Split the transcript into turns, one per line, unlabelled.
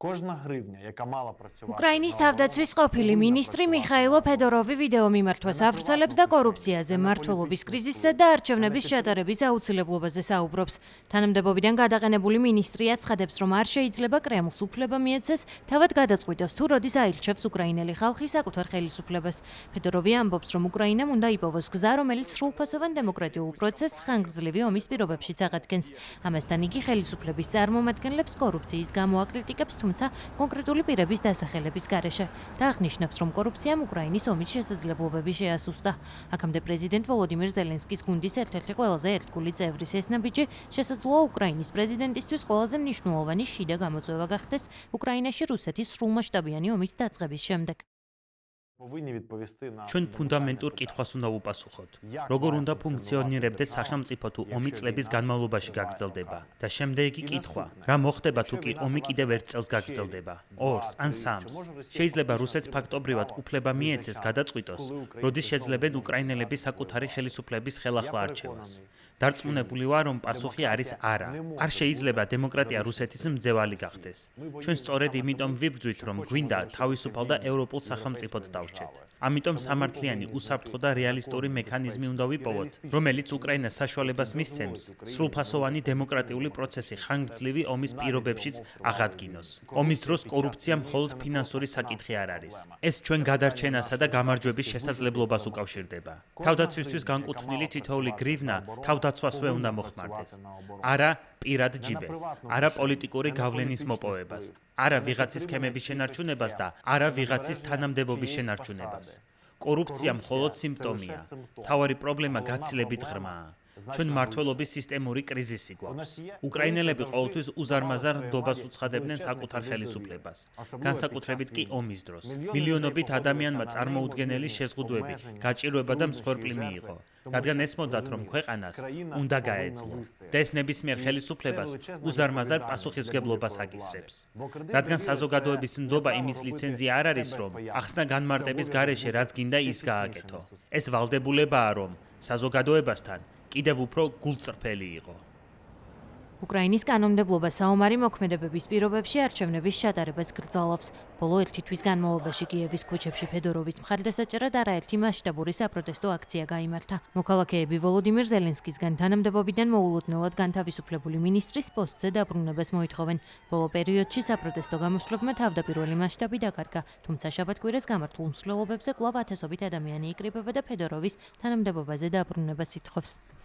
უკრაინის თავდაცვის ყოფილი მინისტრი მიხაილო ფედოროვი ვიდეო მიმართვას ავრცელებს და კორუფციაზე, მმართველობის კრიზისზე და არჩევნების ჩატარების აუცილებლობაზე საუბრობს. თანამდებობიდან გადაყენებული მინისტრი აცხადებს, რომ არ შეიძლება კრემლს უფლება მიეცეს თავად გადაწყვიტოს თუ როდის აირჩევს უკრაინელი ხალხი საკუთარ ხელისუფლებას. ფედოროვი ამბობს, რომ უკრაინამ უნდა იპოვოს გზა, რომელიც სრულფასოვან დემოკრატიულ პროცესს ხანგრძლივი ომის პირობებშიც აღადგენს. ამასთან იგი ხელისუფლების წარმომადგენლებს კორუფციის გამო აკრიტიკებს, თუმცა კონკრეტული პირების დასახელების გარეშე და აღნიშნავს, რომ კორუფციამ უკრაინის ომის შესაძლებლობები შეასუსტა. აქამდე პრეზიდენტ ვოლოდიმირ ზელენსკის გუნდის ერთ-ერთი ყველაზე ერთგული წევრის ესნაბიჯი შესაძლოა უკრაინის პრეზიდენტისთვის ყველაზე მნიშვნელოვანი შიდა გამოწვევა გახდეს უკრაინაში რუსეთის სრულმასშტაბიანი ომის დაწყების შემდეგ.
ჩვენ ფუნდამენტურ კითხვას უნდა ვუპასუხოთ. როგორ უნდა ფუნქციონირებდეს სახელმწიფო თუ ომი წლების განმავლობაში გაგრძელდება? და შემდეგი კითხვა, რა მოხდება თუ კი ომი კიდევ ერთ წელს გაგრძელდება? 2-ს ან 3-ს? შეიძლება რუსეთს ფაქტობრივად უფლება მიეცეს გადაწყვიტოს, როდის შეძლებენ უკრაინელები საკუთარი ხელისუფლების ხელახლა არჩევას. დარწმუნებული ვარ, რომ პასუხი არის არა. არ შეიძლება დემოკრატია რუსეთის მძევალი გახდეს. ჩვენ სწორედ იმიტომ ვიბრძვით, რომ გვინდა თავისუფალ და ევროპულ სახელმწიფოდ დავრჩეთ. ამიტომ სამართლიანი, უსაფრთხო და რეალისტური მექანიზმი უნდა ვიპოვოთ, რომელიც უკრაინას საშუალებას მისცემს სრულფასოვანი დემოკრატიული პროცესი ხანგრძლივი ომის პირობებშიც აღადგინოს. ომის დროს კორუფცია მხოლოდ ფინანსური საკითხი არ არის. ეს ჩვენ გადარჩენასა და გამარჯვების შესაძლებლობას უკავშირდება. თავდაცვისთვის განკუთვნილი თითოეული გრივნა თავდაცვასვე უნდა მოხმარდეს. არა პირად ჯიბეს, არა პოლიტიკური გავლენის მოპოვებას, არა ვიღაცის სქემების შენარჩუნებას და არა ვიღაცის თანამდებობის შენარჩუნებას. კორუფცია მხოლოდ სიმპტომია. მთავარი პრობლემა გაცილებით ღრმაა. ჩვენ მმართველობის სისტემური კრიზისი გვაქვს. უკრაინელები ყოველთვის უზარმაზარ ნდობას უცხადებდნენ საკუთარ ხელისუფლებას, განსაკუთრებით კი ომის დროს. მილიონობით ადამიანმა წარმოუდგენელი შეზღუდვები, გაჭირვება და მსხვერპლი მიიღო, რადგან ესმოდათ, რომ ქვეყანას უნდა გაეძლო. და ეს ნებისმიერ ხელისუფლებას უზარმაზარ პასუხისმგებლობას აკისრებს. რადგან საზოგადოების ნდობა იმის ლიცენზია არ არის, რომ ახსნა განმარტების გარეშე რაც გინდა ის გააკეთო. ეს ვალდებულებაა, რომ საზოგადოებასთან კიდევ უფრო გულწრფელი იყო.
უკრაინის კანონმდებლობა საომარი მოქმედებების პირობებში არჩევნების ჩატარებას გრძელობს. ბოლო 1 თვის განმავლობაში კიევის ქუჩებში ფედოროვის მხარდასაჭერად არაერთი მასშტაბური საპროტესტო აქცია გაიმართა. მოქალაქეები ვოლოდიმირ ზელენსკისგან თანამდებობიდან მოულოდნელად განთავისუფლებული მინისტრის პოსტზე დაბრუნებას მოითხოვენ. ბოლო პერიოდში საპროტესტო გამოსვლებმა თავდაპირველი მასშტაბი დაკარგა, თუმცა შაბათ-კვირას გამართულ მსვლელობებზე კვლავ ათასობით ადამიანი იკრიბება და ფედოროვის თანამდებობაზე დაბრუნებას ითხოვს.